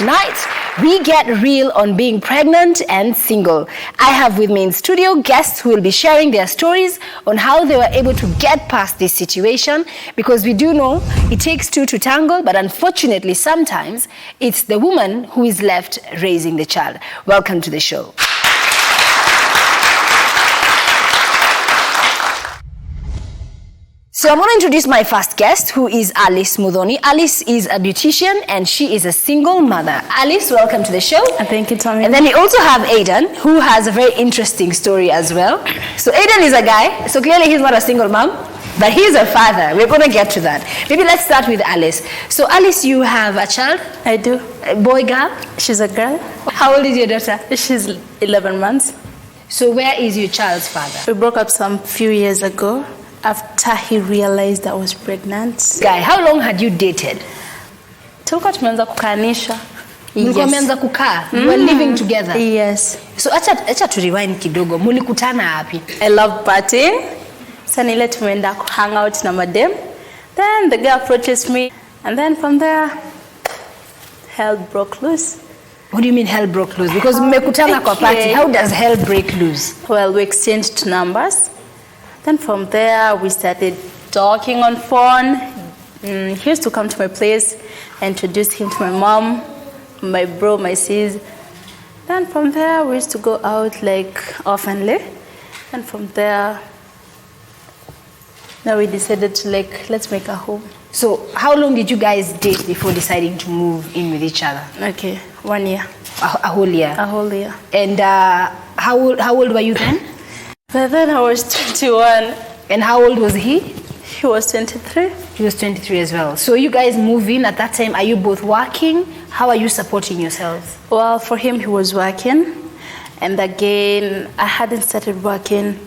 tonight, we get real on being pregnant and single. I have with me in studio guests who will be sharing their stories on how they were able to get past this situation, because we do know it takes two to tangle, but unfortunately sometimes it's the woman who is left raising the child. Welcome to the show. So I'm going to introduce my first guest, who is Alice Mudhoni. Alice is a beautician and she is a single mother. Alice, welcome to the show. Thank you, Tamima. And then we also have Aiden, who has a very interesting story as well. So Aiden is a guy, so clearly he's not a single mom, but he's a father. We're going to get to that. Maybe let's start with Alice. So Alice, you have a child? I do. A boy, girl? She's a girl. How old is your daughter? She's 11 months. So where is your child's father? We broke up some few years ago after he realized I was pregnant. Guy, how long had you dated? Tulikuwa tumeanza kukanisha. Mlikuwa mmeanza kukaa? You were living together? Yes. So acha tu rewind kidogo. Mulikutana hapi? I love partying. Sanile tumeenda hang out na madem. Then the girl approaches me, and then from there hell broke loose. What do you mean hell broke loose? Because mmekutana kwa party. How does hell break loose? Well, we exchanged numbers. Then from there, we started talking on phone. He used to come to my place. I introduced him to my mom, my bro, my sis. Then from there, we used to go out like oftenly. And from there, now we decided to let's make a home. So how long did you guys date before deciding to move in with each other? Okay, 1 year. A whole year? A whole year. And how old were you then? But then I was 21. And how old was he? He was 23. He was 23 as well. So you guys move in at that time. Are you both working? How are you supporting yourselves? Well, for him, he was working. And again, I hadn't started working.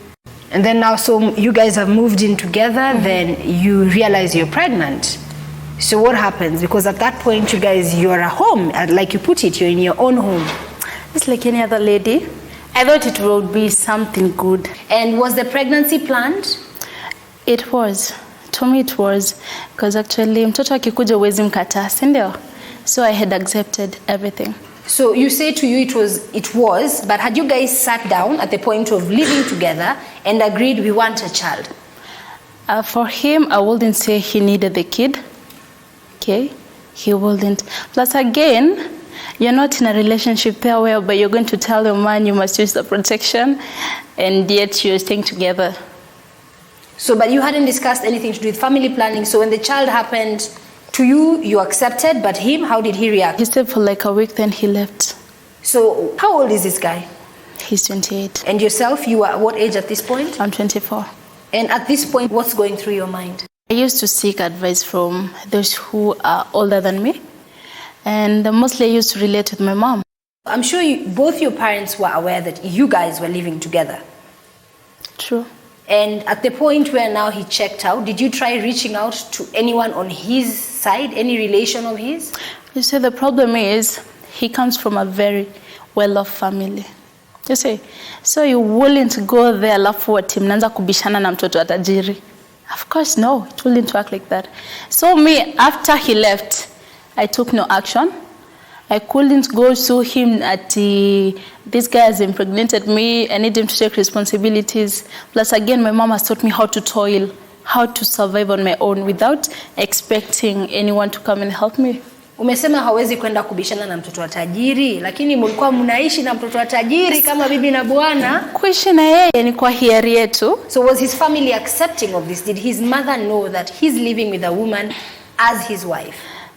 And then now, so you guys have moved in together, then you realize you're pregnant. So what happens? Because at that point, you guys, you're at home. Like you put it, you're in your own home. It's like any other lady. I thought it would be something good. And was the pregnancy planned? It was. To me it was. Because actually, mtoto akikuja huwezi mkataa, si ndio? So I had accepted everything. So you say to you it was, but had you guys sat down at the point of living together and agreed we want a child? For him, I wouldn't say he needed the kid. Okay? He wouldn't. Plus again, you're not in a relationship there whereby you're going to tell your man you must use the protection, and yet you're staying together. So, but you hadn't discussed anything to do with family planning. So when the child happened to you, you accepted, but him, how did he react? He stayed for like a week, then he left. So how old is this guy? He's 28. And yourself, you are what age at this point? I'm 24. And at this point, what's going through your mind? I used to seek advice from those who are older than me. And mostly I used to relate with my mom. I'm sure both your parents were aware that you guys were living together. True. And at the point where now he checked out, did you try reaching out to anyone on his side, any relation of his? You see, the problem is he comes from a very well-off family. You see, so you wouldn't go there alafu ati mnaanza kubishana na mtoto wa tajiri. Of course, no, it wouldn't work like that. So me, after he left, I took no action. I couldn't go sue him at this guy has impregnated me. I need him to take responsibilities. Plus again, my mom has taught me how to toil, how to survive on my own without expecting anyone to come and help me. Umesema hawezi kwenda kubishana na mtoto wa tajiri, lakini mlikuwa mnaishi na mtoto wa tajiri kama bibi na bwana. Kuishi na yeye ni kwa hiari yetu. So was his family accepting of this? Did his mother know that he's living with a woman as his wife?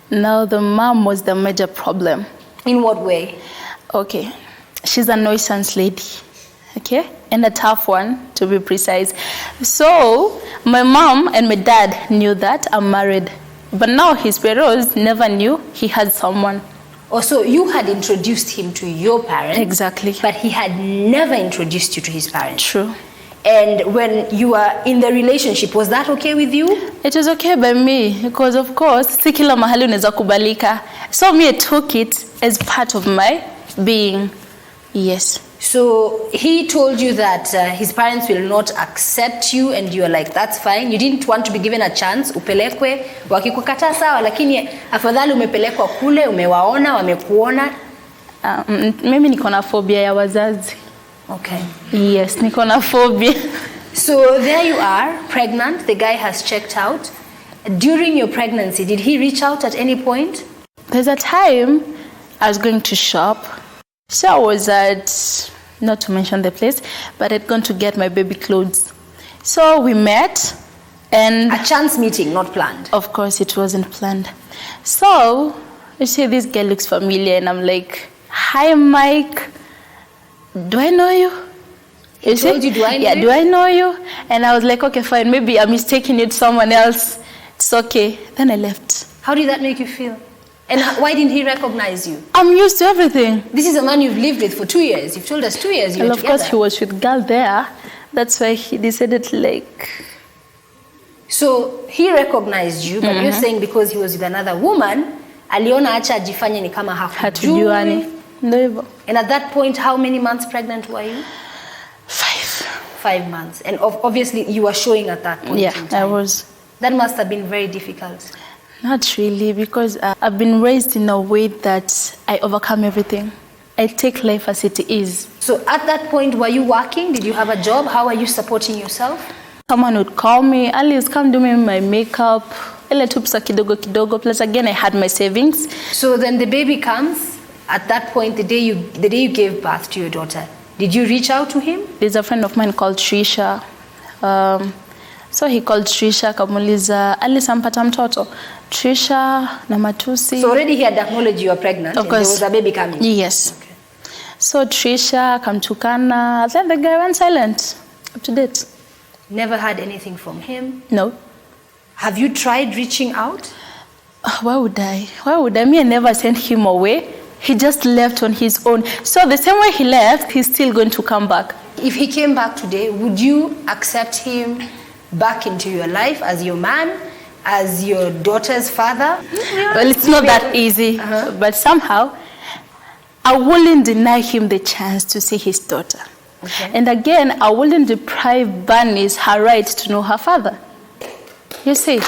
No, the mom was the major problem. In what way? Okay, she's a nuisance lady, okay? And a tough one, to be precise. So, my mom and my dad knew that I'm married. But now his parents never knew he had someone. Oh, so you had introduced him to your parents. Exactly. But he had never introduced you to his parents. True. And when you were in the relationship, was that okay with you? It was okay by me because, of course, si kila mahali unaweza kubalika. So me, I took it as part of my being. Yes. So he told you that his parents will not accept you, and you are like, that's fine. You didn't want to be given a chance, upelekwe, wakikukataa sawa, lakini afadhali umepelekwa kule, umewaona, wamekuona. Mimi niko na phobia ya wazazi. Okay. Yes, niko na phobia. So there you are, pregnant. The guy has checked out. During your pregnancy, did he reach out at any point? There's a time I was going to shop. So I was at, not to mention the place, but I'd gone to get my baby clothes. So we met, and a chance meeting, not planned. Of course, it wasn't planned. So you see, this guy looks familiar, and I'm like, "Hi, Mike. Do I know you?" He told you, "Do I know you?" Yeah, do I know you? And I was like, "Okay, fine. Maybe I'm mistaking it someone else. It's okay." Then I left. How did that make you feel? And why didn't he recognize you? I'm used to everything. This is a man you've lived with for 2 years. You've told us 2 years you were of together. Course, he was with girl there. That's why he decided like... So he recognized you, but you're saying because he was with another woman, aliona acha ajifanye ni kama hatujuani. Ndio hivyo. And at that point, how many months pregnant were you? 5. 5 months. And obviously you were showing at that point. Yeah, in time. I was. That must have been very difficult. Not really, because I've been raised in a way that I overcome everything. I take life as it is. So at that point, were you working? Did you have a job? How are you supporting yourself? Someone would call me, Alice, come do me my makeup. Ile tu pesa kidogo kidogo. Plus again, I had my savings. So then the baby comes. At that point, the day you gave birth to your daughter, did you reach out to him? There's a friend of mine called Trisha. So he called Trisha, kamuliza, Alice ampata mtoto. Trisha na matusi. So already he had acknowledged you were pregnant. Of course. And there was a baby coming. Yes. Okay. So Trisha kamtukana. Then the guy went silent. Up to date. Never heard anything from him? No. Have you tried reaching out? Why would I? Why would I? Me, I never sent him away. He just left on his own. So the same way he left, he's still going to come back. If he came back today, would you accept him back into your life as your man, as your daughter's father? Well, it's not that easy, but somehow I wouldn't deny him the chance to see his daughter. Okay. And again, I wouldn't deprive Bernice her right to know her father. You see?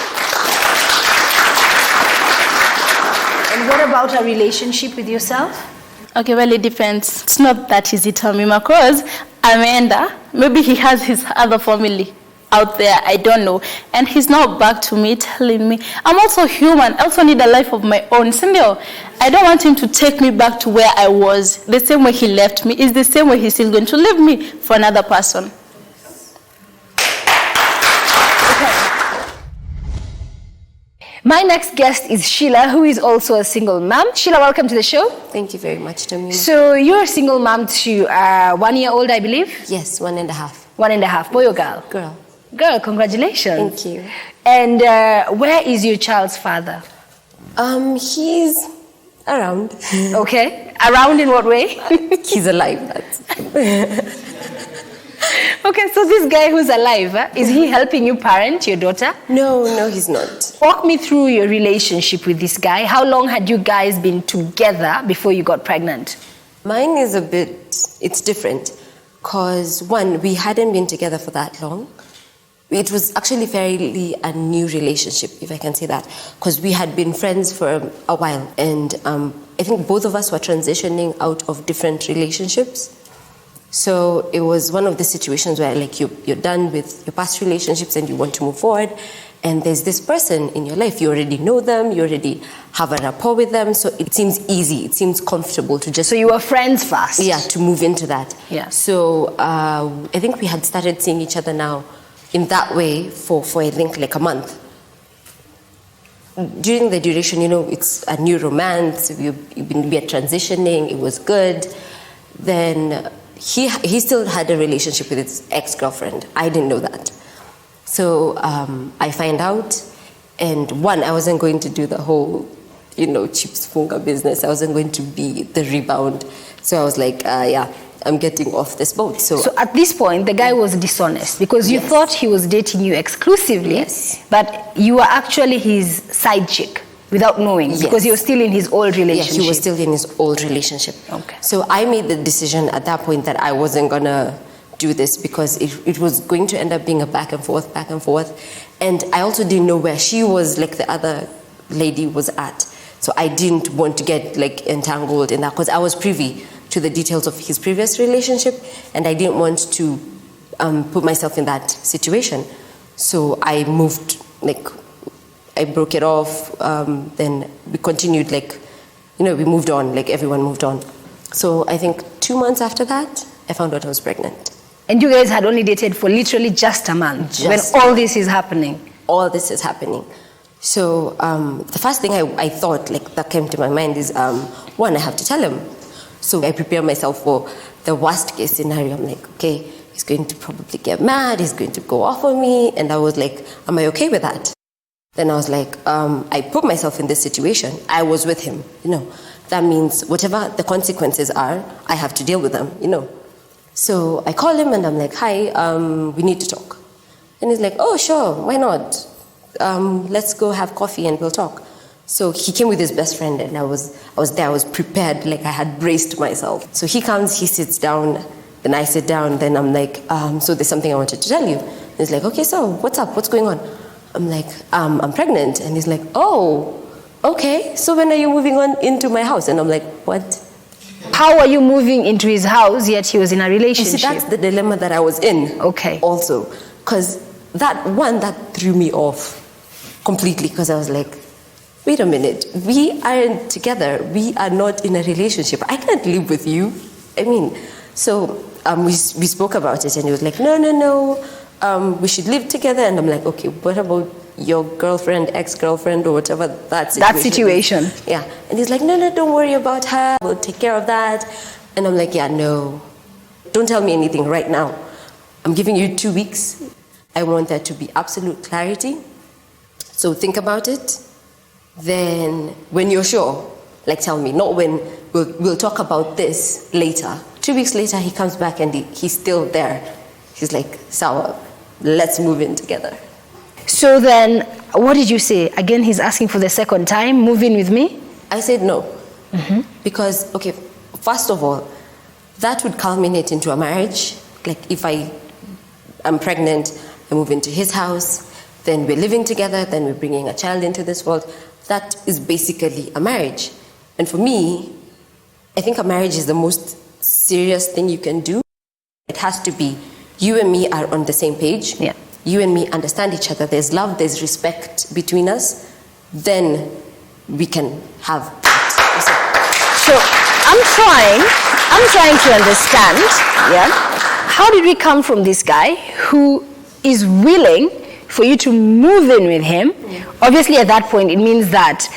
And what about a relationship with yourself? Okay, well, it depends. It's not that easy, Tamima, because Amanda, maybe he has his other family out there, I don't know. And he's now back to me telling me, I'm also human, I also need a life of my own. Sindio, I don't want him to take me back to where I was. The same way he left me is the same way he's still going to leave me for another person. My next guest is Sheila, who is also a single mom. Sheila, welcome to the show. Thank you very much, Tamima. So you're a single mom to 1 year old, I believe? Yes, 1.5. 1.5, boy or girl? Girl. Girl, congratulations. Thank you. And where is your child's father? He's around. Okay. Around in what way? He's alive. That's Okay, so this guy who's alive, is he helping you parent your daughter? No, he's not. Walk me through your relationship with this guy. How long had you guys been together before you got pregnant? Mine is it's different. Because, one, we hadn't been together for that long. It was actually fairly a new relationship, if I can say that. Because we had been friends for a while. And I think both of us were transitioning out of different relationships. So it was one of the situations where like you're done with your past relationships and you want to move forward. And there's this person in your life, you already know them, you already have a rapport with them, so it seems easy, it seems comfortable to just... So you were friends first? Yeah, to move into that. Yeah. So I think we had started seeing each other now in that way for I think like a month. During the duration, it's a new romance, we are transitioning, it was good. Then he still had a relationship with his ex-girlfriend. I didn't know that. So I find out, and one, I wasn't going to do the whole, chips funga business. I wasn't going to be the rebound. So I was like, I'm getting off this boat. So at this point, the guy was dishonest because you thought he was dating you exclusively, but you were actually his side chick. without knowing? Yes. Because he was still in his old relationship. Yeah, he was still in his old relationship. Okay. So I made the decision at that point that I wasn't gonna do this because it was going to end up being a back and forth. And I also didn't know where she was, like the other lady was at. So I didn't want to get like entangled in that because I was privy to the details of his previous relationship and I didn't want to put myself in that situation. So I moved, like, I broke it off, then we continued, like, we moved on, like everyone moved on. So I think 2 months after that, I found out I was pregnant. And you guys had only dated for literally just a month when all this is happening. All this is happening. So the first thing I thought, like, that came to my mind is, one, I have to tell him. So I prepared myself for the worst case scenario. I'm like, okay, he's going to probably get mad, he's going to go off on me. And I was like, am I okay with that? Then I was like, I put myself in this situation. I was with him, That means whatever the consequences are, I have to deal with them, So I call him and I'm like, hi, we need to talk. And he's like, oh, sure, why not? Let's go have coffee and we'll talk. So he came with his best friend and I was there, I was prepared, like I had braced myself. So he comes, he sits down, then I sit down, then I'm like, so there's something I wanted to tell you. And he's like, okay, so what's up? What's going on? I'm like, I'm pregnant. And he's like, oh, okay, so when are you moving on into my house? And I'm like, what? How are you moving into his house yet he was in a relationship? You see, that's the dilemma that I was in. Okay. Also, because that threw me off completely because I was like, wait a minute, we aren't together. We are not in a relationship. I can't live with you. So we spoke about it and he was like, no, we should live together. And I'm like, okay, what about your girlfriend, ex-girlfriend, or whatever that situation is? Yeah. And he's like, no, don't worry about her. We'll take care of that. And I'm like, yeah, no. Don't tell me anything right now. I'm giving you 2 weeks. I want there to be absolute clarity. So think about it. Then when you're sure, like tell me, not when we'll talk about this later. 2 weeks later, he comes back and he's still there. He's like, Sawa, let's move in together. So then, what did you say? Again, he's asking for the second time, move in with me? I said no. Mm-hmm. Because, okay, first of all, that would culminate into a marriage. Like if I'm pregnant, I move into his house, then we're living together, then we're bringing a child into this world. That is basically a marriage. And for me, I think a marriage is the most serious thing you can do. It has to be you and me are on the same page. Yeah. You and me understand each other. There's love, there's respect between us. Then we can have that. So I'm trying to understand, yeah? How did we come from this guy who is willing for you to move in with him? Yeah. Obviously, at that point, it means that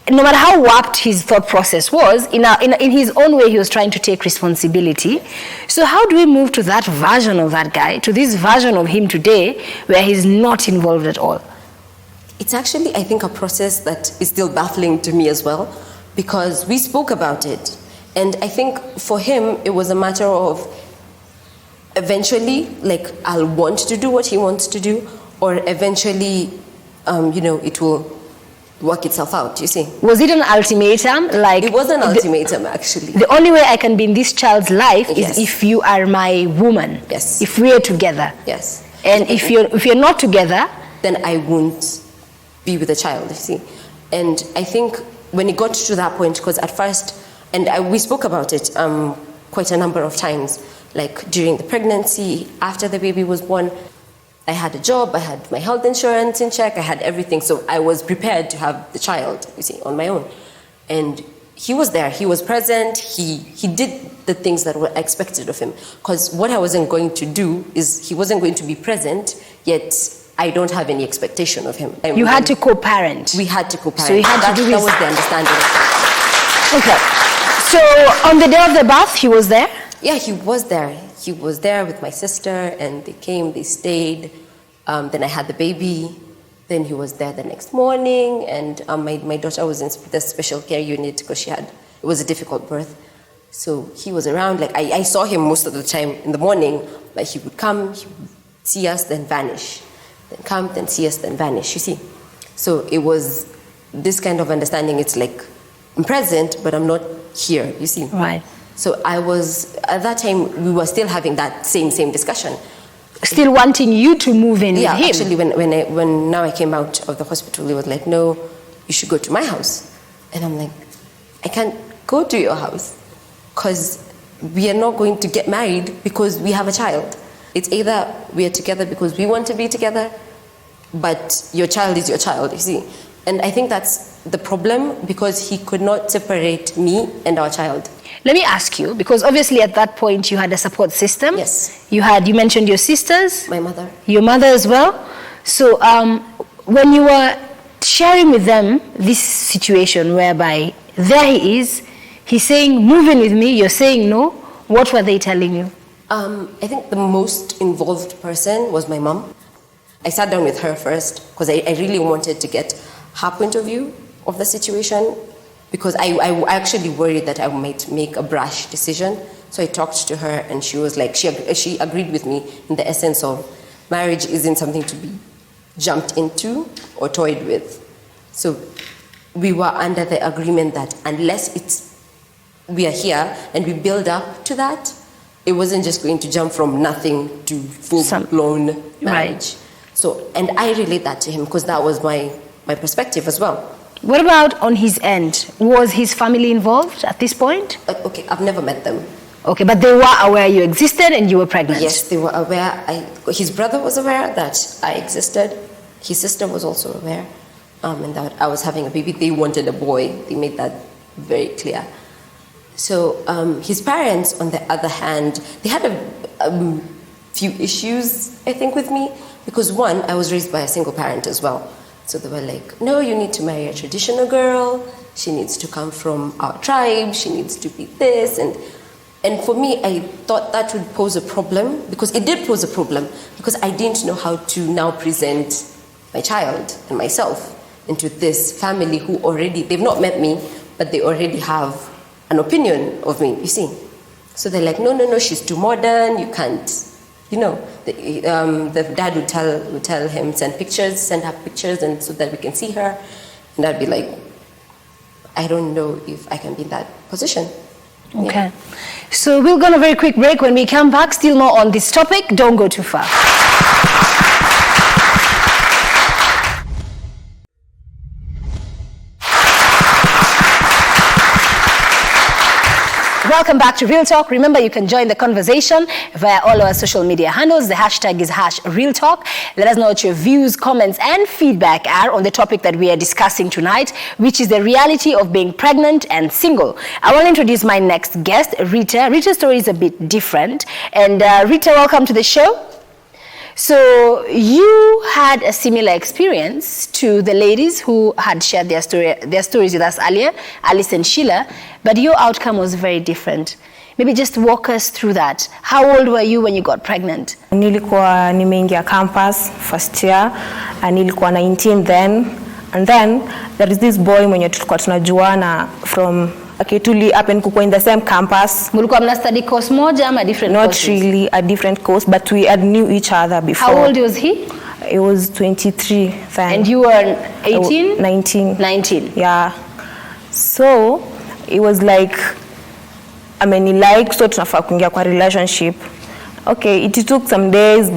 no matter how warped his thought process was, in his own way, he was trying to take responsibility. So how do we move to that version of that guy, to this version of him today, where he's not involved at all? It's actually, I think, a process that is still baffling to me as well, because we spoke about it. And I think for him, it was a matter of eventually, like, I'll want to do what he wants to do, or eventually, it will work itself out, you see. Was it an ultimatum? Like, it was an ultimatum, actually. The only way I can be in this child's life Yes. is if you are my woman. Yes. If we're together. Yes. And if you're not together, then I won't be with the child, you see. And I think when it got to that point, because at first, we spoke about it quite a number of times, like during the pregnancy, after the baby was born, I had a job, I had my health insurance in check, I had everything. So I was prepared to have the child, you see, on my own. And he was there, he was present, he did the things that were expected of him. Because what I wasn't going to do is he wasn't going to be present, yet I don't have any expectation of him. You had to co-parent. We had to co-parent. So he had to do that was the understanding. Okay. So on the day of the birth, he was there? Yeah, he was there. He was there with my sister, and they came, they stayed. Then I had the baby. Then he was there the next morning, and my daughter was in the special care unit because it was a difficult birth. So he was around. Like I saw him most of the time in the morning. Like he would come, he would see us, then vanish. Then come, then see us, then vanish. You see. So it was this kind of understanding, it's like, I'm present, but I'm not here, you see. Right. So I was, at that time, we were still having that same discussion. Still wanting you to move in with him? Yeah, actually, when now I came out of the hospital, he was like, no, you should go to my house. And I'm like, I can't go to your house because we are not going to get married because we have a child. It's either we are together because we want to be together, but your child is your child, you see. And I think that's the problem, because he could not separate me and our child. Let me ask you, because obviously at that point you had a support system. Yes. You mentioned your sisters. My mother. Your mother as well. So when you were sharing with them this situation whereby there he is, he's saying, move in with me, you're saying no, what were they telling you? I think the most involved person was my mom. I sat down with her first because I really wanted to get her point of view of the situation, because I actually worried that I might make a brash decision. So I talked to her, and she was like, she agreed with me in the essence of marriage isn't something to be jumped into or toyed with. So we were under the agreement that unless we are here and we build up to that, it wasn't just going to jump from nothing to full-blown marriage. Right. So, and I relate that to him because that was my perspective as well. What about on his end? Was his family involved at this point? Okay, I've never met them. Okay, but they were aware you existed and you were pregnant? Yes, they were aware. His brother was aware that I existed. His sister was also aware, and that I was having a baby. They wanted a boy. They made that very clear. So his parents, on the other hand, they had a few issues, I think, with me. Because one, I was raised by a single parent as well. So they were like, no, you need to marry a traditional girl. She needs to come from our tribe. She needs to be this. And for me, I thought that would pose a problem, because it did pose a problem, because I didn't know how to now present my child and myself into this family who already, they've not met me, but they already have an opinion of me, you see. So they're like, no, she's too modern, you can't. You know, the dad would tell him, send her pictures, and so that we can see her. And I'd be like, I don't know if I can be in that position. Okay. Yeah. So we'll go on a very quick break. When we come back, still more on this topic. Don't go too far. Welcome back to Real Talk. Remember, you can join the conversation via all our social media handles. The hashtag is #RealTalk. Let us know what your views, comments, and feedback are on the topic that we are discussing tonight, which is the reality of being pregnant and single. I want to introduce my next guest, Rita. Rita's story is a bit different. And Rita, welcome to the show. So you had a similar experience to the ladies who had shared their stories with us earlier, Alice and Sheila, but your outcome was very different. Maybe just walk us through that. How old were you when you got pregnant? Nilikuwa nimeingia campus first year, nilikuwa 19 then, and then there is this boy mwenye tulikuwa tunajuana from tuli happen kukuwa in the same campus. Mulikuwa mna study course moja ama different courses? Not really a different course, but we had knew each other before. How old was he? He was 23 then. And you were 18? 19. 19. Yeah. So it was like, so tunafaa kuingia kwa relationship. Okay, it took some days,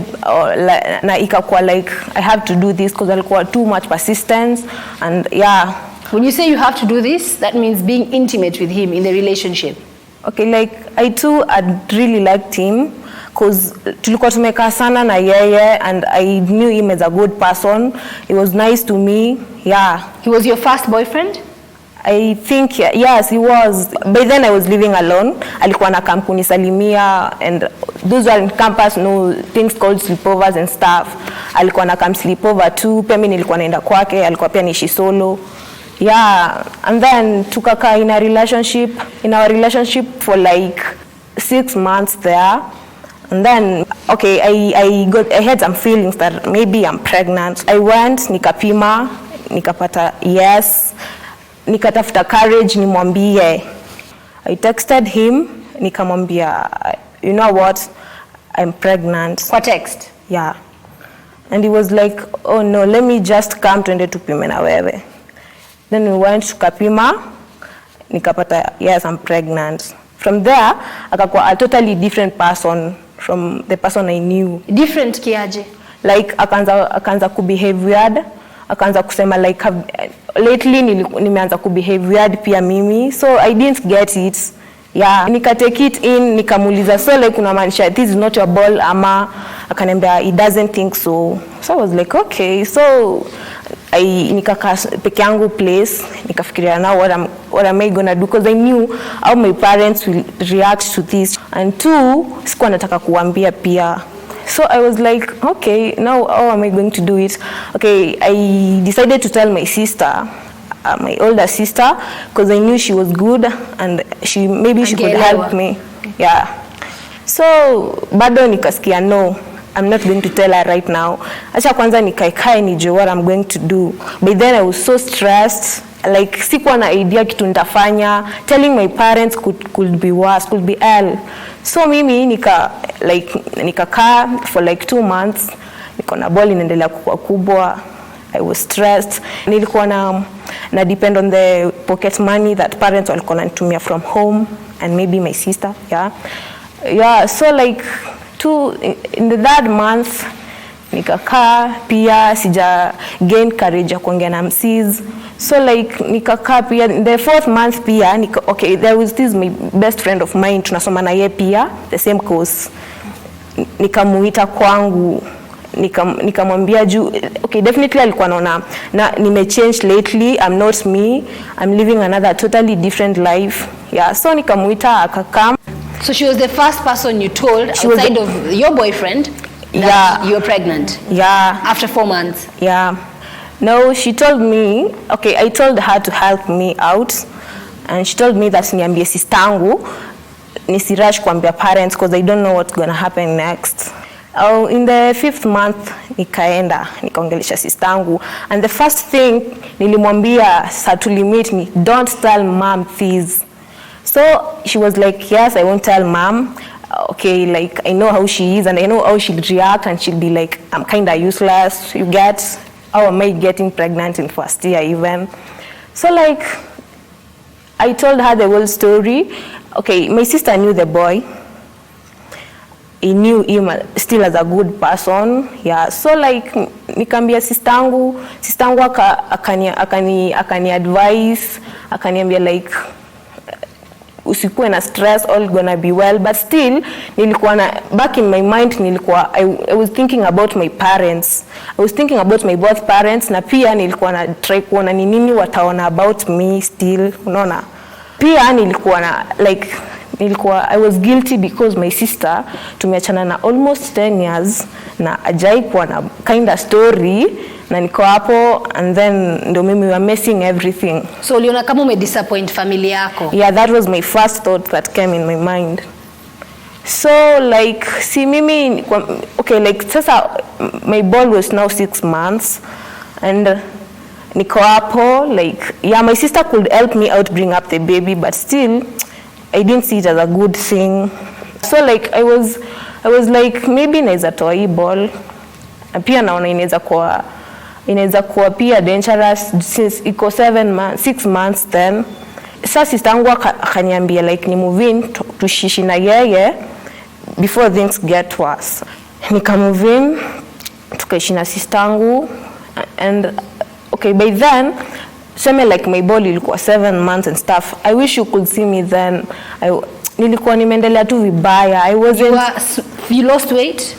na ikakuwa like I have to do this because alikuwa too much persistence, and yeah. When you say you have to do this, that means being intimate with him in the relationship. Okay, like I too had really liked him because tulikuwa tumekaa sana na yeye, and I knew him as a good person. He was nice to me. Yeah. He was your first boyfriend? I think yes, he was. By then I was living alone. Alikuwa na kampuni salimia, and those were in campus, things called sleepovers and stuff. Alikuwa na kam sleepover too. Pia mimi nilikuwa naenda kwake, alikuwa pia niishi solo. Yeah, and then tukakaa in our relationship for like 6 months there. And then, okay, I had some feelings that maybe I'm pregnant. I went, nikapima, nikapata yes, nikatafuta courage, nimwambie. I texted him, nikamwambia, you know what, I'm pregnant. Kwa text? Yeah. And he was like, oh no, let me just come tuende tupime na wewe. Then we went tukapima, nikapata yes, I'm pregnant. From there akakuwa a totally different person from the person I knew. Different kiaje? Like akaanza kubehave weird, akaanza kusema like lately nimeanza kubehave weird pia mimi, so I didn't get it. Yeah, nika take it in, nikamuuliza so like unamaanisha this is not your ball ama, akaniambia he doesn't think so. So I was like okay, so nikakaa peke yangu place, nikafikiria now what am I gonna do, because I knew how my parents will react to this, and two, sikuwa nataka kuambia pia. So I was like okay, now how am I going to do it? Okay, I decided to tell my sister, my older sister, because I knew she was good and she could help me. Yeah. So bado nikasikia no, I'm not going to tell her right now. Acha kwanza nikaikae nijue what I'm going to do. By then I was so stressed, like sikuwa na idea kitu nitafanya. Telling my parents could be worse, could be hell. So mimi nikakaa for like 2 months, niko na ball inaendelea kukua kubwa. I was stressed. Nilikuwa na depend on the pocket money that parents walikuwa wananitumia from home and maybe my sister. Yeah, so like in the 3rd month nikakaa pia sija gain courage ya kuongea na msis. So like nikakaa pia in the 4th month pia okay, there was this my best friend of mine, tunasoma na yeye pia the same course. Nikamuita kwangu, nikamwambia juu okay, definitely alikuwa anaona na nimechange lately, I'm not me, I'm living another totally different life. Yeah, so nikamuita akakam. So she was the first person you told outside of your boyfriend that you were pregnant? Yeah. After 4 months? Yeah. No, she told me, okay, I told her to help me out, and she told me that niambie sistangu, nisirush kuambia parents because I don't know what's going to happen next. In the 5th month nikaongelesha sistangu, and the first thing nilimwambia tulimit ni don't tell mom this. So she was like yes, I won't tell mom. Okay, like I know how she is and I know how she'll react, and she'll be like I'm kind of useless, you get, how am I getting pregnant in 1st year even. So like I told her the whole story. Okay, my sister knew the boy, he knew him still as a good person. Yeah, so like nikambia sistangu akani advise, akaniambia like usikuwe na stress, all gonna be well. But still nilikuwa back in my mind nilikuwa I was thinking about my parents, I was thinking about my both parents, na pia nilikuwa na try kuona ni nini wataona about me still, unaona. Pia nilikuwa I was guilty because my sister tumeachana na almost 10 years na ajai kuwa na kind of story, na niko hapo, and then ndo mimi were messing everything. So uliona kama umedisappoint familia yako? Yeah, that was my first thought that came in my mind. So like see mimi okay, like sasa my ball was now 6 months, and niko hapo like yeah, my sister could help me out bring up the baby, but still I didn't see it as a good thing. So like I was like maybe naweza toa hii ball, na pia naona inaweza kuwa pia dangerous since iko 6 months. Then sasa sistangu akaniambia like ni move in tushishi na yeye before things get worse. Nika move in tukaishi na sistangu, and okay, by then sema like my body ilikuwa 7 months and stuff. I wish you could see me then. Nilikuwa nimeendelea tu vibaya. You lost weight?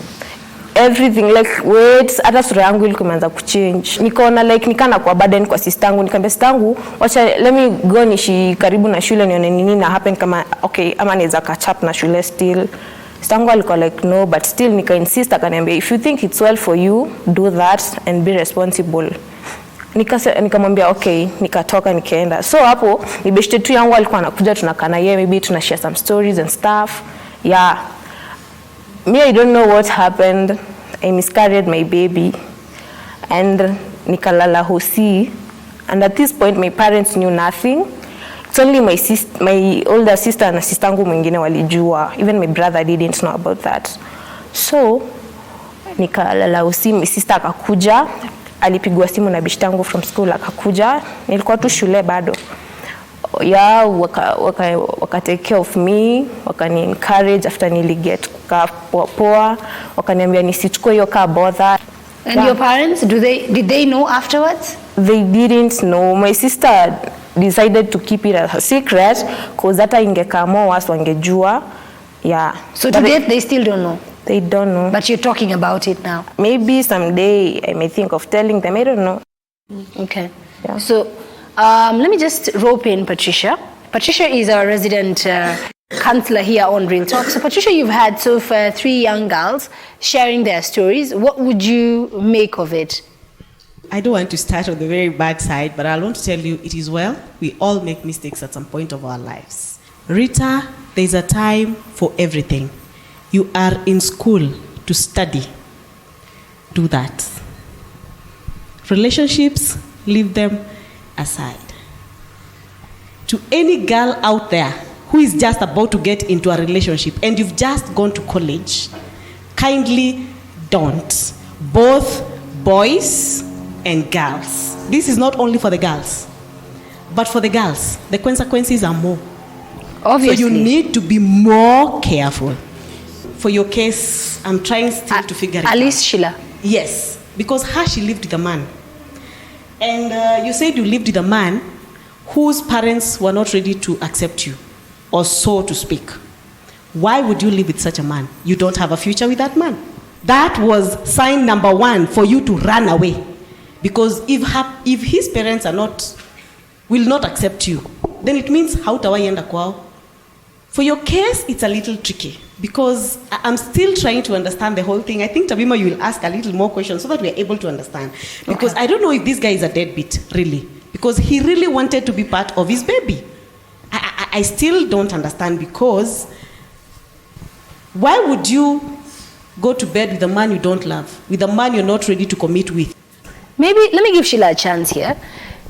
Everything, like weight, hata sura yangu ilikuwa imeanza kuchange. Nikaona like nikana kwa burden kwa sistangu, nikamwambia sistangu wacha let me go nishi karibu na shule nione nini na happen, kama okay ama naweza catch up na shule still. Sistangu alikuwa like no, but still nika insist, akaniambia if you think it's well for you do that and be responsible. Nikamwambia okay, nikatoka nikaenda. So hapo ni beshte tu yangu alikuwa anakuja, tunakana yeye, maybe tunashare some stories and stuff. Yeah, me I don't know what happened. I miscarried my baby and nikalala hosi, and at this point my parents knew nothing. It's only my older sister na sistangu mwingine walijua. Even my brother didn't know about that. So nikalala hosi, my sister akakuja alipigwa simu na bishtangu from school akakuja, nilikuwa tu shule bado. Yeah, waka take care of me, wakani encourage after niliget kukaa poa, wakaniambia nisichukue hiyo kaa bother. And your parents, did they know afterwards? They didn't know. My sister decided to keep it a secret because hata ingekaa more worse wangejua. Yeah. So to date, they still don't know? They don't know. But you're talking about it now? Maybe someday I may think of telling them. I don't know. Okay. Yeah. So let me just rope in Patricia. Patricia is our resident counselor here on Real Talk. So Patricia, you've had so far 3 young girls sharing their stories. What would you make of it? I don't want to start on the very bad side, but I want to tell you it is well. We all make mistakes at some point of our lives. Rita, there's a time for everything. You are in school to study. Do that. Relationships, leave them aside. To any girl out there who is just about to get into a relationship and you've just gone to college, kindly don't. Both boys and girls. This is not only for the girls, but for the girls, the consequences are more. Obviously. So you need to be more careful. For your case, I'm trying still to figure it out. At least Sheila. Yes, because she lived with a man. And you said you lived with a man whose parents were not ready to accept you, or so to speak. Why would you live with such a man? You don't have a future with that man. That was sign number 1 for you to run away. Because if his parents will not accept you, then it means hautawaenda kwao. For your case, it's a little tricky because I'm still trying to understand the whole thing. I think, Tamima, you will ask a little more questions so that we are able to understand. Because I don't know if this guy is a deadbeat, really. Because he really wanted to be part of his baby. I still don't understand because why would you go to bed with a man you don't love, with a man you're not ready to commit with? Maybe, let me give Sheila a chance here.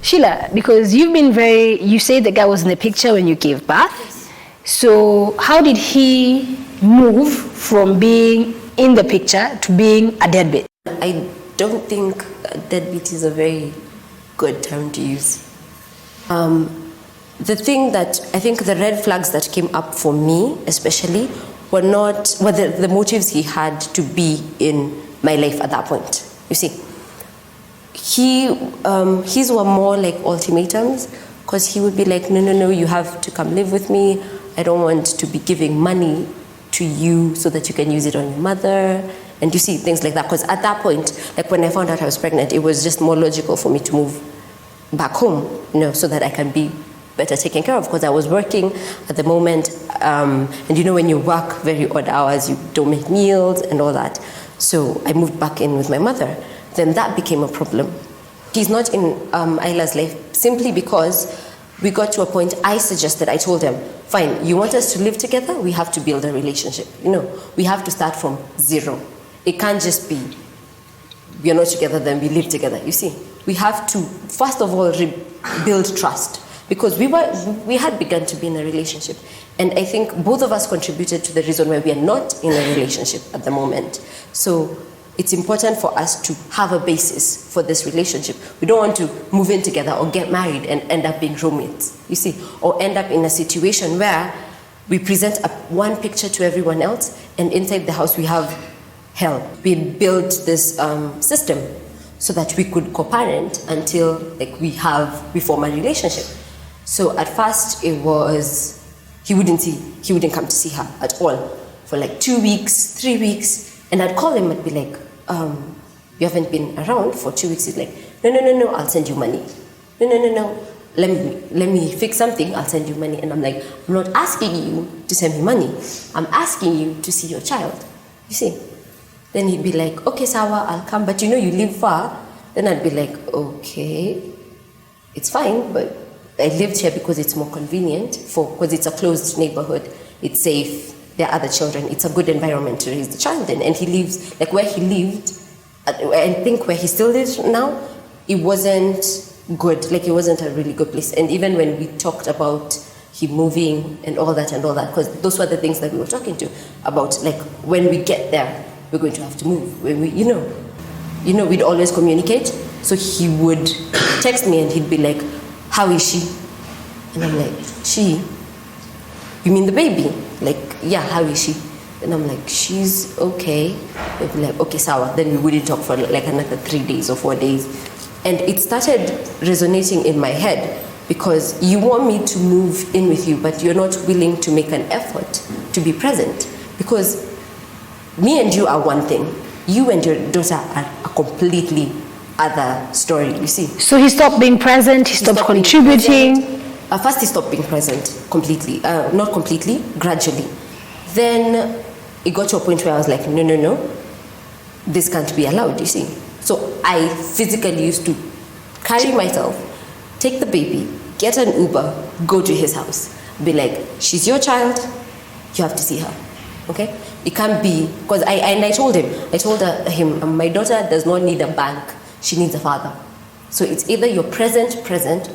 Sheila, because you say the guy was in the picture when you gave birth. So how did he move from being in the picture to being a deadbeat? I don't think deadbeat is a very good term to use. The thing that I think the red flags that came up for me especially were the motives he had to be in my life at that point. You see, his were more like ultimatums, because he would be like, no, you have to come live with me. I don't want to be giving money to you so that you can use it on your mother. And you see, things like that. Because at that point, like when I found out I was pregnant, it was just more logical for me to move back home, so that I can be better taken care of, because I was working at the moment. And when you work very odd hours, you don't make meals and all that. So I moved back in with my mother. Then that became a problem. He's not in Isla's life simply because we got to a point I told him, fine, you want us to live together? We have to build a relationship. We have to start from 0. It can't just be, we are not together, then we live together. You see, we have to, first of all, rebuild trust. Because we had begun to be in a relationship. And I think both of us contributed to the reason why we are not in a relationship at the moment. So it's important for us to have a basis for this relationship. We don't want to move in together or get married and end up being roommates, you see, or end up in a situation where we present one picture to everyone else, and inside the house we have hell. We built this system so that we could co-parent until we form a relationship. So at first it was, he wouldn't come to see her at all for 2 weeks, 3 weeks. And I'd call him and be like, you haven't been around for 2 weeks. He's like, no, I'll send you money. No, let me fix something, I'll send you money. And I'm like, I'm not asking you to send me money. I'm asking you to see your child. You see? Then he'd be like, okay, Sawa, I'll come, but you live far. Then I'd be like, okay, it's fine, but I lived here because it's more convenient, because it's a closed neighborhood, it's safe. There are other children. It's a good environment to raise the child in. And he lives, where he lived, I think where he still lives now, it wasn't good. It wasn't a really good place. And even when we talked about him moving and all that, because those were the things that we were talking to about, when we get there, we're going to have to move. We'd always communicate. So he would text me and he'd be like, how is she? And I'm like, she? You mean the baby? Like, yeah, how is she? And I'm like, she's okay. They'd be like, okay, sawa. Then we wouldn't talk for like another 3 days or 4 days. And it started resonating in my head because you want me to move in with you, but you're not willing to make an effort to be present. Because me and you are one thing. You and your daughter are a completely other story, you see. So he stopped being present, he stopped contributing. First he stopped being present completely, not completely, gradually. Then it got to a point where I was like, no, this can't be allowed, you see. So I physically used to carry myself, take the baby, get an Uber, go to his house, be like, she's your child, you have to see her, okay? It can't be, because I told him, my daughter does not need a bank, she needs a father. So it's either you're present,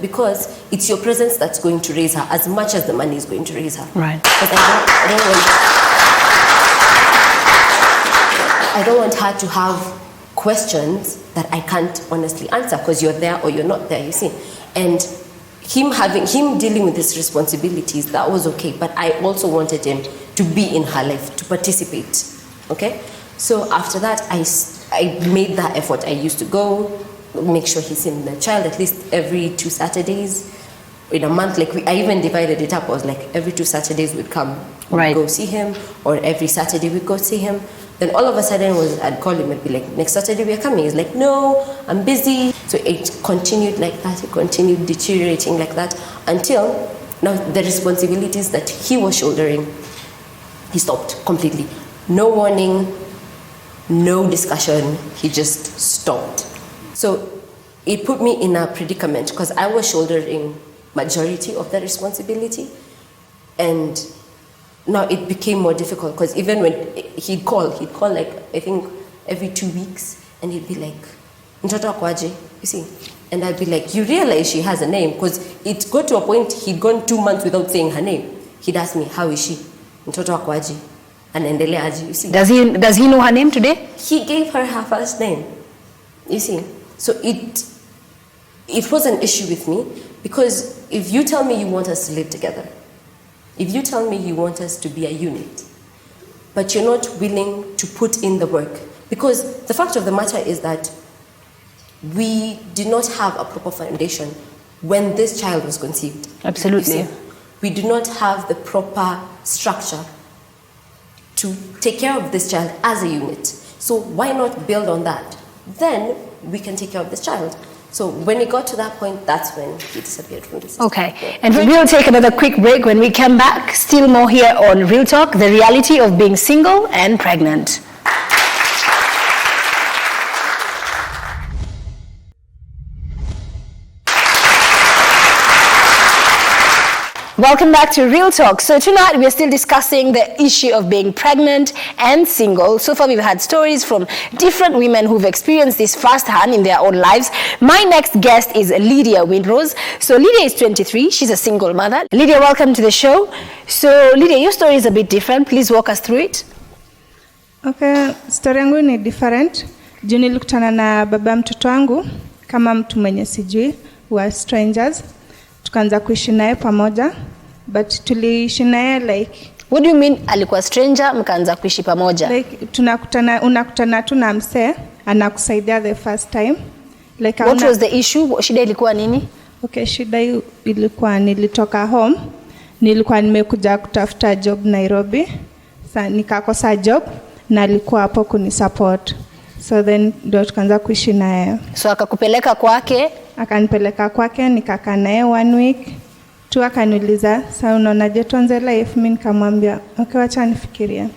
because it's your presence that's going to raise her as much as the money is going to raise her. Right. Because I don't want her to have questions that I can't honestly answer because you're there or you're not there, you see. And him dealing with his responsibilities, that was okay. But I also wanted him to be in her life, to participate, okay? So after that, I made that effort. I used to go, make sure he's in the child at least every 2 Saturdays in a month. Like I even divided it up. I was like, every 2 Saturdays we'd come, we'd go see him, or every Saturday we'd go see him. Then all of a sudden I'd call him and be like, next Saturday we're coming. He's like, no, I'm busy. So it continued like that. It continued deteriorating like that until now the responsibilities that he was shouldering, he stopped completely. No warning, no discussion, he just stopped. So it put me in a predicament because I was shouldering majority of the responsibility, and now it became more difficult because even when he'd call like I think every 2 weeks, and he'd be like, mtoto akwaje, you see, and I'd be like, you realize she has a name? Because it got to a point he'd gone 2 months without saying her name. He'd ask me, how is she? Mtoto akwaje, anaendelea aje, you see. Does he know her name today? He gave her first name, you see. So it was an issue with me because if you tell me you want us to live together, if you tell me you want us to be a unit, but you're not willing to put in the work, because the fact of the matter is that we did not have a proper foundation when this child was conceived. Absolutely. We did not have the proper structure to take care of this child as a unit. So why not build on that? Then we can take care of this child. So when it got to that point, that's when he disappeared from the system. Okay, and we'll take another quick break. When we come back, still more here on Real Talk, the reality of being single and pregnant. Welcome back to Real Talk. So tonight we are still discussing the issue of being pregnant and single. So far we've had stories from different women who've experienced this firsthand in their own lives. My next guest is Lydia Windrose. So Lydia is 23. She's a single mother. Lydia, welcome to the show. So Lydia, your story is a bit different. Please walk us through it. Okay, story yangu ni different. Juu nilikutana na baba mtoto wangu kama mtu mwenye sijui, wa strangers. Tukaanza kuishi naye pamoja, but tuliishi naye like, what do you mean alikuwa stranger mkaanza kuishi pamoja? Like unakutana tu na msee anakusaidia the first time. Like what was the issue? Shida ilikuwa nini? Okay, shida ilikuwa nilitoka home, nilikuwa nimekuja kutafuta job Nairobi. Sasa nikakosa job na alikuwa hapo kunisupport. So then ndio tukaanza kuishi naye. So akakupeleka kwake? Akanipeleka kwake, nikakaa naye 1 week. Tu akaniuliza, "Sasa unaonaje tuanze life?" Mimi nikamwambia, "Okay, acha nifikirie."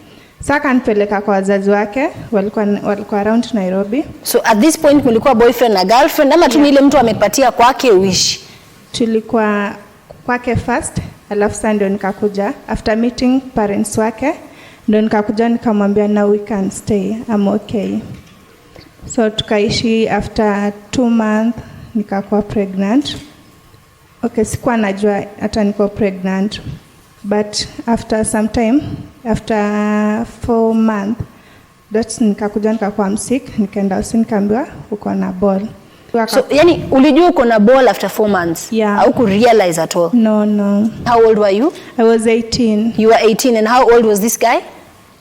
Sasa akanipeleka kwa wazazi wake, walikuwa around Nairobi. So at this point mlikuwa boyfriend na girlfriend ama tu ile mtu amepatia kwake uishi? Tulikuwa kwake first, alafu sasa ndio nikakuja after meeting parents wake, ndio nikakuja nikamwambia, "Now we can stay, I'm okay." So tukaishi after 2 months nikakuwa pregnant. Okay, sikuwa najua hata niko pregnant, but after some time, after 4 months, that's nikakuja nikakuwa sick, nikaenda hospitali nikaambiwa uko na ball. So yani ulijua uko na ball after 4 months? Yeah. Au ku realize at all? No. How old were you? I was 18. You were 18, and how old was this guy?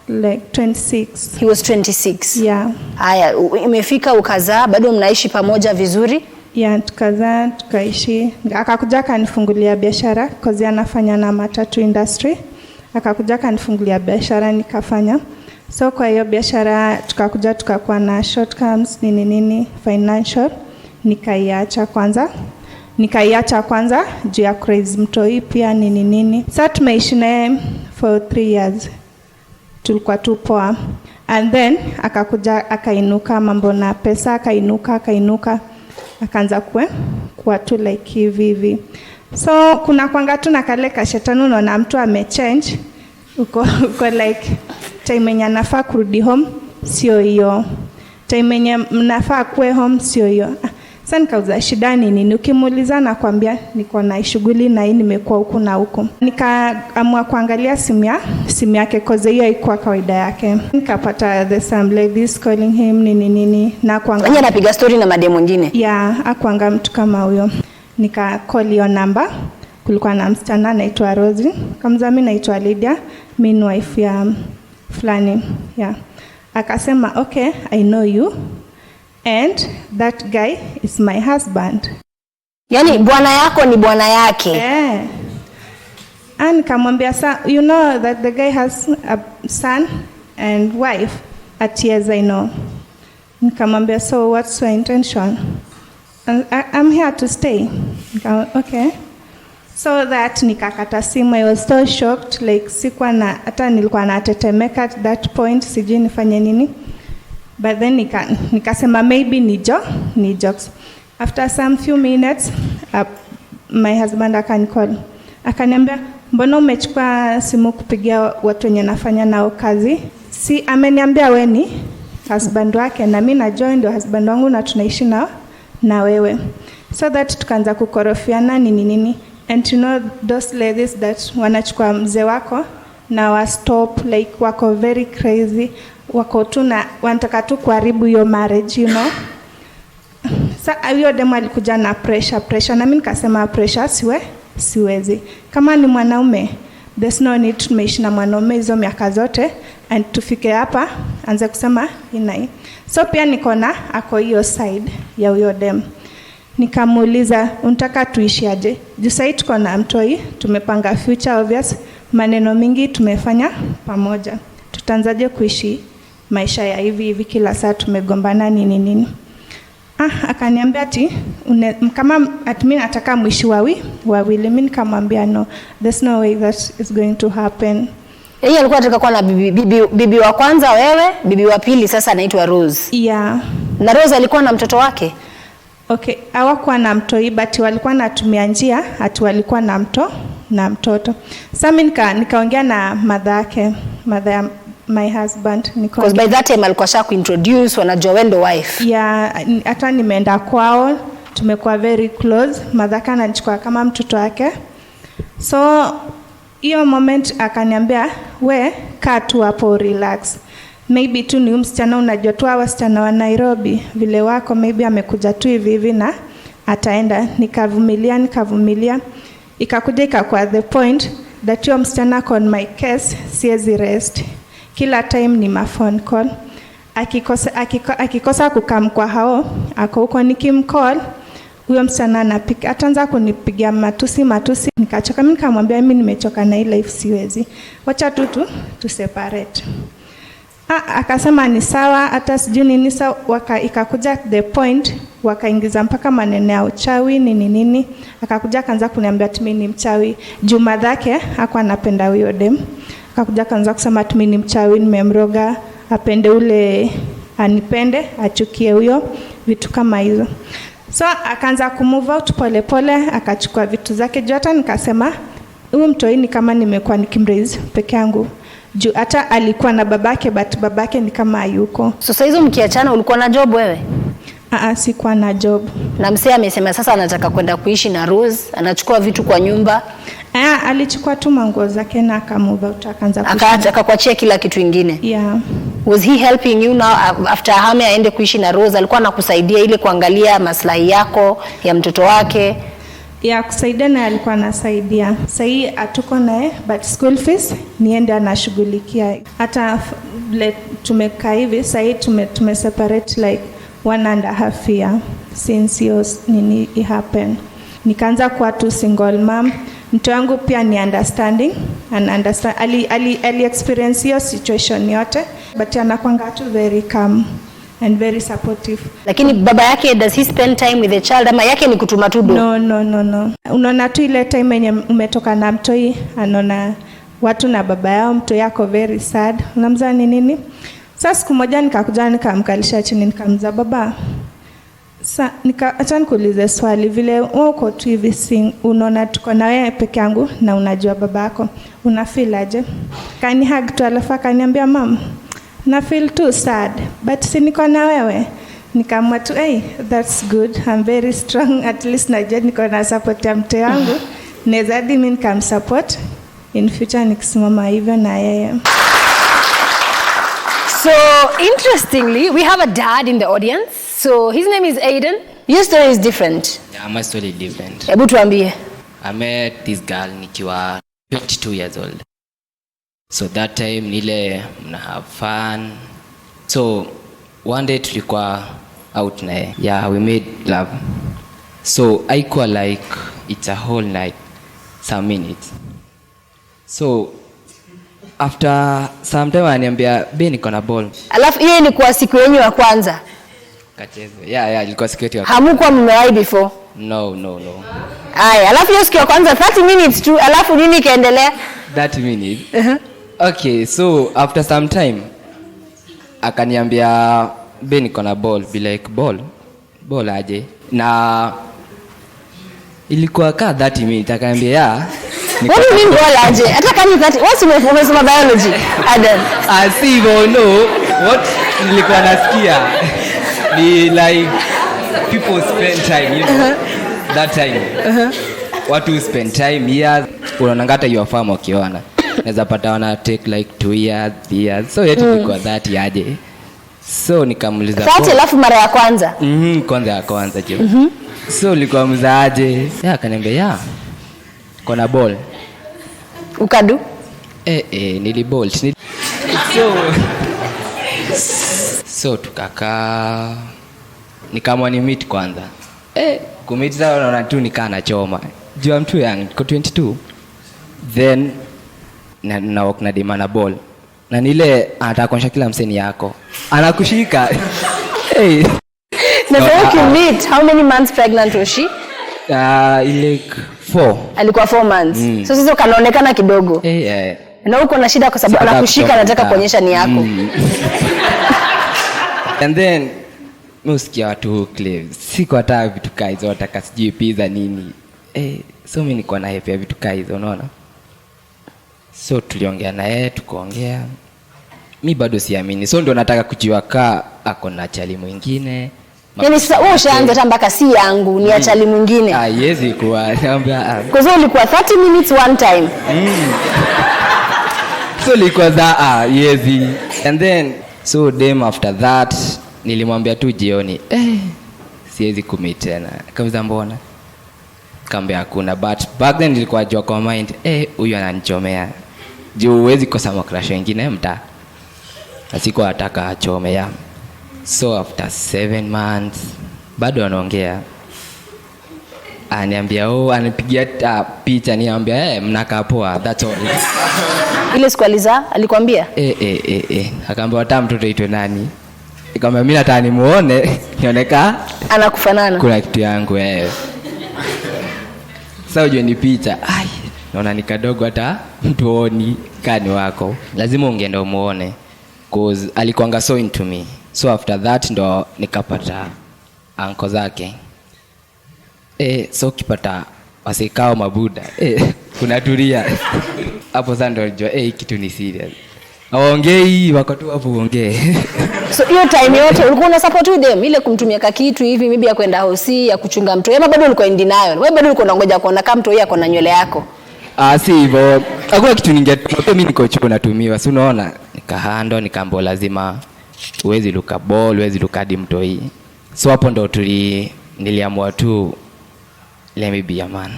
Like 26. He was 26. Yeah. Haya, imefika ukazaa, bado mnaishi pamoja vizuri? Yeah, tukazaa, tukaishi. Akakuja kanifungulia biashara cause anafanya na matatu industry. Akakuja kanifungulia biashara nikafanya. So kwa hiyo biashara tukakuja tukakuwa na shortcomings nini financial. Nikaiacha kwanza juu ya crazy mtoi pia nini. Sasa tumeishi naye for 3 years. Tulikuwa tu poa. And then akakuja akainuka mambo na pesa, akainuka akaanza kuwa tu like hivi. So kuna kwanga tu na kale kashetani, unaona mtu amechange, uko like time yenye anafaa kurudi home sio hiyo, time yenye mnafaa kuwe home sio hiyo. Sasa nikauza shida nini, ukimuuliza na kwambia niko na shughuli na hii nimekuwa huku na huku. Nikaamua kuangalia simu yake cause hiyo haikuwa kawaida yake. Nikapata the some ladies calling him nini na kuangalia. Yeye anapiga story na madem mwingine. Yeah, akuanga mtu kama huyo. Nika call hiyo number. Kulikuwa na msichana anaitwa Rosie. Kama mimi naitwa Lydia, mimi ni wife ya fulani. Yeah. Akasema, "Okay, I know you. And that guy is my husband." Yani bwana yako ni bwana yake. And nikamwambia, "You know that the guy has a son and wife?" At yes, I know. Nikamwambia, "So what's your intention?" And I'm here to stay. Okay. So that nikakata simu. I was so shocked, like sikuwa na hata nilikuwa natetemeka at that point, sijui nifanye nini. But then nikasema maybe ni jokes. After some few minutes, my husband akanicall. Akaniambia, "Mbona umechukua simu kupigia watu wenye nafanya nao kazi?" Si ameniambia wewe ni husband wake na mimi na join ndio husband wangu na tunaishi na wewe. So that tukaanza kukorofiana nini. And you know those ladies that wanachukua mzee wako na wa stop, like wako very crazy, wako tu na wanataka tu kuharibu hiyo marriage, you know. Sasa hiyo demo alikuja na pressure na mimi nikasema pressure siwezi. Kama ni mwanaume, there's no need tumeishi na mwanaume hizo miaka zote and tufike hapa anze kusema inai. So pia niko na ako hiyo side ya huyo demo. Nikamuuliza, "Unataka tuishi aje? Juu sasa tuko na mtoi, tumepanga future obvious, maneno mingi tumefanya pamoja. Tutaanzaje kuishi maisha ya hivi kila saa tumegombana nini?" Akaniambia ati kama mimi nataka mwishi wawili. Mimi nikamwambia no, there's no way that is going to happen. Yeye alikuwa anataka kuwa na bibi wa kwanza wewe, bibi wa pili sasa anaitwa Rose. Yeah. Na Rose alikuwa na mtoto wake? Okay, hawakuwa na mtoi but walikuwa natumia njia ati walikuwa na mtoto. Sasa mimi nikaongea na mother ya my husband. Because by that time alikuwa shaka introduce wanajua wewe ndo wife. Yeah, hata nimeenda kwao, tumekuwa very close. Mother ananichukua kama mtoto wake. So hiyo moment akaniambia, "We kaa tu hapo relax. Maybe tu ni msichana, unajua tu wasichana wa Nairobi vile wako, maybe amekuja tu hivi na ataenda." Nikavumilia. Ikakuja ikakuwa the point that hiyo msichana on my case siwezi rest. Kila time ni ma phone call. Akikosa kukam kwa hao, ako huko nikimcall, huyo msichana anapika, ataanza kunipigia matusi. Nikachoka, mimi nikamwambia mimi nimechoka na hii life siwezi. Wacha tu separate. Akasema ni sawa, hata sijui nini. Sawa, ikakuja the point wakaingiza mpaka maneno ya uchawi nini. Akakuja kaanza kuniambia ati mimi ni mchawi. Juma zake hakuwa anapenda huyo dem. Akakuja kaanza kusema ati mimi ni mchawi, nimemroga, apende ule anipende, achukie huyo, vitu kama hizo. So akaanza kumove out pole, akachukua vitu zake. Juu hata nikasema huyu mtoi ni kama nimekuwa nikimraise peke yangu. Juu hata alikuwa na babake but babake ni kama hayuko. Sasa hizo mkiachana ulikuwa na job wewe? Sikuwa na job. Na msee amesema sasa anataka kwenda kuishi na Rose, anachukua vitu kwa nyumba. Alichukua tu manguo zake na akamove out, akaanza akakuachia kila kitu kingine. Yeah. Was he helping you now after hame aende kuishi na Rose? Alikuwa anakusaidia ile kuangalia maslahi yako ya mtoto wake? Yeah, kusaidia na alikuwa anasaidia. Sasa atuko naye but school fees niende anashughulikia. Hata tumekaa hivi sasa tume separate like 1.5 year since it happened. Nikaanza kuwa tu single mom. Mtu wangu pia ni understanding and understand ali experience hiyo situation yote but anakuanga tu very calm and very supportive. Lakini baba yake, does he spend time with the child ama yake ni kutuma tu do? No. Unaona tu ile time yenye umetoka na mtoi, anaona watu na baba yao, mtoi yako very sad. Unamza nini? Sasa siku moja nikakuja nikamkalisha chini nikamza, baba, acha nikuulize swali, vile uko tu hivi unaona tuko na wewe peke yangu na unajua babako, una feel aje? Kani hug tu alafu akaniambia, mom, na feel too sad but si niko na wewe. Nikamwa tu, hey, that's good, I'm very strong, at least najua niko na support ya mte wangu. Naweza hadi mimi nikamsupport in future nikisimama hivyo na yeye. So interestingly, we have a dad in the audience. So his name is Aiden. Your story is different. Yeah, my story is different. Hebu tuambie. I met this girl nikiwa 22 years old. So that time nile mna have fun. So one day tulikuwa out naye. Yeah, we made love. So haikuwa like it's a whole night, some minutes. So after some time ananiambia, "Be niko na ball." Alafu hiyo ilikuwa siku yenu ya kwanza? Kacheze. Yeah, ilikuwa siku yetu ya kwanza. Hamukuwa mmewahi before? No. Aya, alafu hiyo siku ya kwanza 30 minutes tu, alafu nini kaendelea? 30 minutes. Okay, so after some time akaniambia, "Be niko na ball." Be like, ball aje? Na ilikuwa ka 30 minutes akaniambia, "Yeah." What do you mean ball aje? Hata kama 30, what's umesoma biology? Aiden. Asivo no. What nilikuwa nasikia ni like people spend time, you know. That time. Watu spend time years. Unaongata your farm ukiona. Naweza pata wana take like 2 years, 3 years. So yet ilikuwa 30 aje. So nikamuuliza 30 alafu mara ya kwanza. Kwanza je. So nilikuwa mzaaje? Akaniambia, "Yeah. Kona ball." Ukadu? Nilibolt. So tukaka nikamwa ni meet kwanza. Kumit zao naona tu nikaa na choma. Jua mtu young, kwa 22. Then na walk na dimana ball. Na nile anataka kuonyesha kila mseni yako. Anakushika. Na so you meet, how many months pregnant was she? Like 4. Alikuwa 4 months. So sasa kanaonekana kidogo. Na uko na shida kwa sababu anakushika, anataka kuonyesha ni yako. And then musikia watu claims siko hata vitu kai zote akasijui pizza nini. So mimi niko na happy vitu kai hizo, unaona. So tuliongea naye tukaongea. Mimi bado siamini. So ndio nataka kujua ka ako na chali mwingine. Yaani sasa wewe ushaanza hata mpaka si yangu ni ya chali mwingine. Yezi kuwa naambia kwa sababu ilikuwa 30 minutes one time. So ilikuwa za yezi. And then so dem after that nilimwambia tu jioni, siwezi commit tena. Kauza mbona? Kaambia hakuna, but back then nilikuwa jua kwa mind, huyu ananichomea. Juu huwezi kosa crush wengine mta. Asikuwa ataka achomea. So after 7 months bado anaongea. Aniambia anipigia picha, niambia mnakaa poa, that's all. Ile siku alikwambia? Akaambia hata mtoto aitwe nani? Nikamwambia mimi nataka nimuone nioneka anakufanana. Kuna kitu yangu Sasa uje ni picha. Naona ni kadogo hata mtuoni kani wako. Lazima ungeenda umuone cause alikuanga so into me. So after that ndo nikapata anko zake. So kipata wasikao mabuda. Kuna tulia. Hapo sasa ndo najua kitu ni serious. Aongei wako tu hapo ongee. So hiyo time yote ulikuwa una support them ile kumtumia kitu hivi maybe ya kwenda hosi ya kuchunga mtoto. Ama bado ulikuwa indi nayo? Wewe bado ulikuwa unangoja kuona kama mtoto yako na nywele yako? Si hivyo. Hakuna kitu ningetupa mimi niko chuo natumiwa. Si unaona? Nikahando nikambo lazima uwezi luka ball, uwezi luka hadi mtoi. So hapo ndo niliamua tu let me be a man.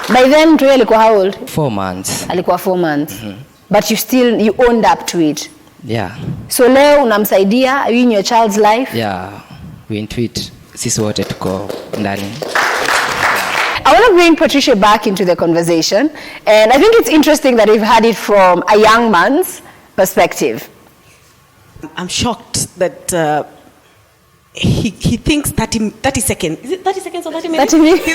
By then mtoi alikuwa how old? 4 months. Alikuwa 4 months. But you owned up to it. Yeah. So leo unamsaidia, are you in your child's life? Yeah. We into it. Sisi wote tuko ndani. I want to bring Patricia back into the conversation, and I think it's interesting that we've had it from a young man's perspective. I'm shocked that he thinks 30 seconds. Is it 30 seconds or 30 minutes? 30 minutes.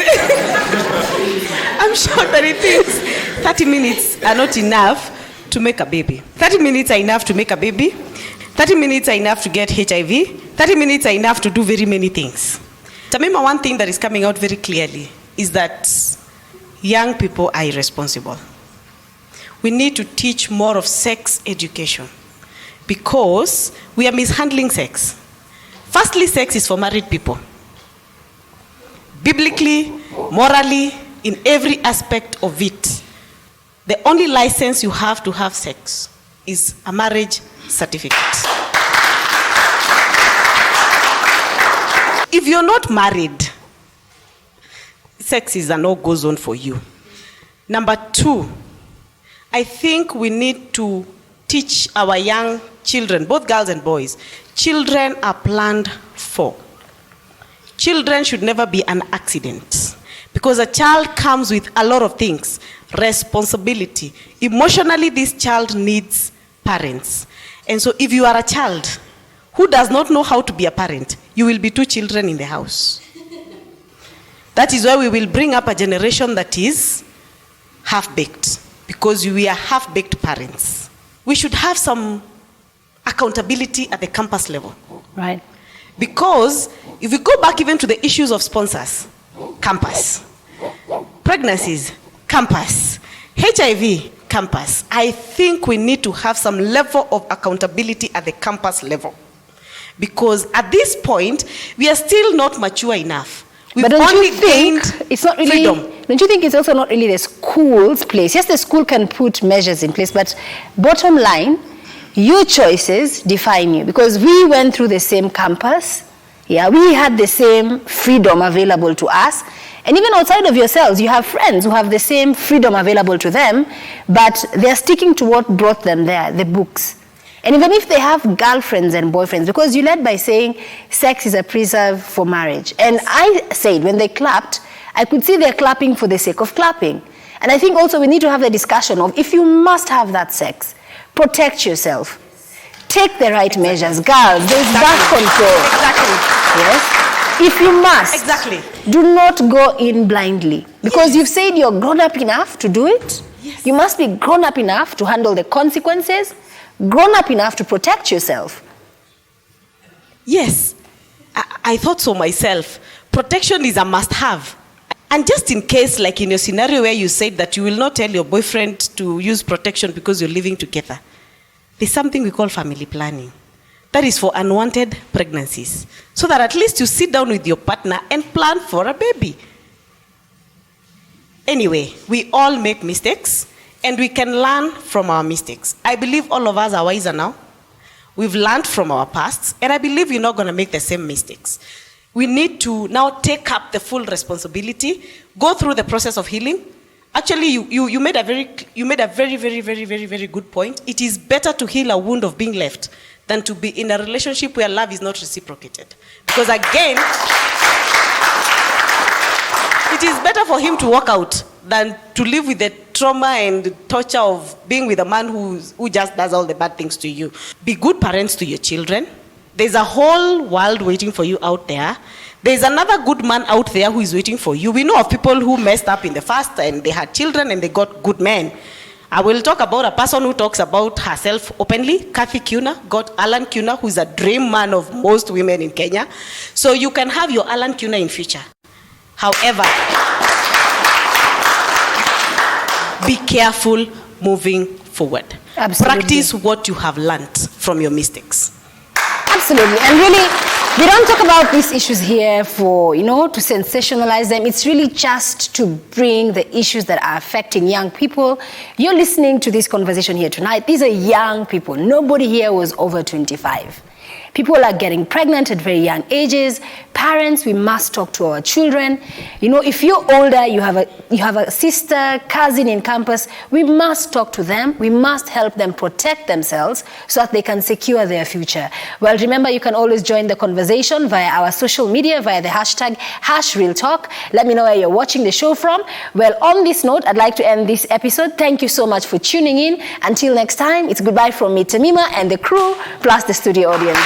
I'm shocked that he thinks 30 minutes are not enough to make a baby. 30 minutes are enough to make a baby. 30 minutes are enough to get HIV. 30 minutes are enough to do very many things. Tamima, one thing that is coming out very clearly is that young people are irresponsible. We need to teach more of sex education because we are mishandling sex. Firstly, sex is for married people. Biblically, morally, in every aspect of it, the only license you have to have sex is a marriage certificate. If you're not married, sex is a no-go zone for you. Number 2, I think we need to teach our young children, both girls and boys, children are planned for. Children should never be an accident because a child comes with a lot of things, responsibility. Emotionally, this child needs parents. And so if you are a child who does not know how to be a parent, you will be 2 children in the house. That is why we will bring up a generation that is half-baked, because we are half-baked parents. We should have some accountability at the campus level. Right. Because if we go back even to the issues of sponsors, campus, pregnancies, campus, HIV, campus, I think we need to have some level of accountability at the campus level. Because at this point, we are still not mature enough. But don't you think it's not really freedom. Don't you think it's also not really the school's place? Yes, the school can put measures in place, but bottom line, your choices define you. Because we went through the same campus, yeah, we had the same freedom available to us, and even outside of yourselves, you have friends who have the same freedom available to them, but they're sticking to what brought them there, the books. And even if they have girlfriends and boyfriends, because you led by saying sex is a preserve for marriage. And I said when they clapped, I could see they're clapping for the sake of clapping. And I think also we need to have the discussion of if you must have that sex, protect yourself. Take the right measures. Girls, there's birth control. Exactly. Yes? If you must, exactly, do not go in blindly. Because you've said you're grown up enough to do it. Yes. You must be grown up enough to handle the consequences. Grown up enough to protect yourself. Yes, I thought so myself. Protection is a must-have. And just in case, like in your scenario where you said that you will not tell your boyfriend to use protection because you're living together, there's something we call family planning. That is for unwanted pregnancies. So that at least you sit down with your partner and plan for a baby. Anyway, we all make mistakes. And we can learn from our mistakes. I believe all of us are wiser now. We've learned from our pasts, and I believe we're not going to make the same mistakes. We need to now take up the full responsibility, go through the process of healing. Actually, you made a very good point. It is better to heal a wound of being left than to be in a relationship where love is not reciprocated. Because again, it is better for him to walk out than to live with the trauma and torture of being with a man who just does all the bad things to you. Be good parents to your children. There's a whole world waiting for you out there. There's another good man out there who is waiting for you. We know of people who messed up in the past and they had children and they got good men. I will talk about a person who talks about herself openly. Kathy Kuna got Alan Kuna, who is a dream man of most women in Kenya. So you can have your Alan Kuna in future. However, be careful moving forward. Absolutely. Practice what you have learned from your mistakes. Absolutely. And really, We don't talk about these issues here for, to sensationalize them. It's really just to bring the issues that are affecting young people. You're listening to this conversation here tonight. These are young people. Nobody here was over 25. People are getting pregnant at very young ages. Parents, we must talk to our children. If you're older, you have a sister, cousin in campus, we must talk to them. We must help them protect themselves so that they can secure their future. Well, remember, you can always join the conversation via our social media, via the hashtag #RealTalk. Let me know where you're watching the show from. Well, on this note, I'd like to end this episode. Thank you so much for tuning in. Until next time, it's goodbye from me, Tamima, and the crew, plus the studio audience.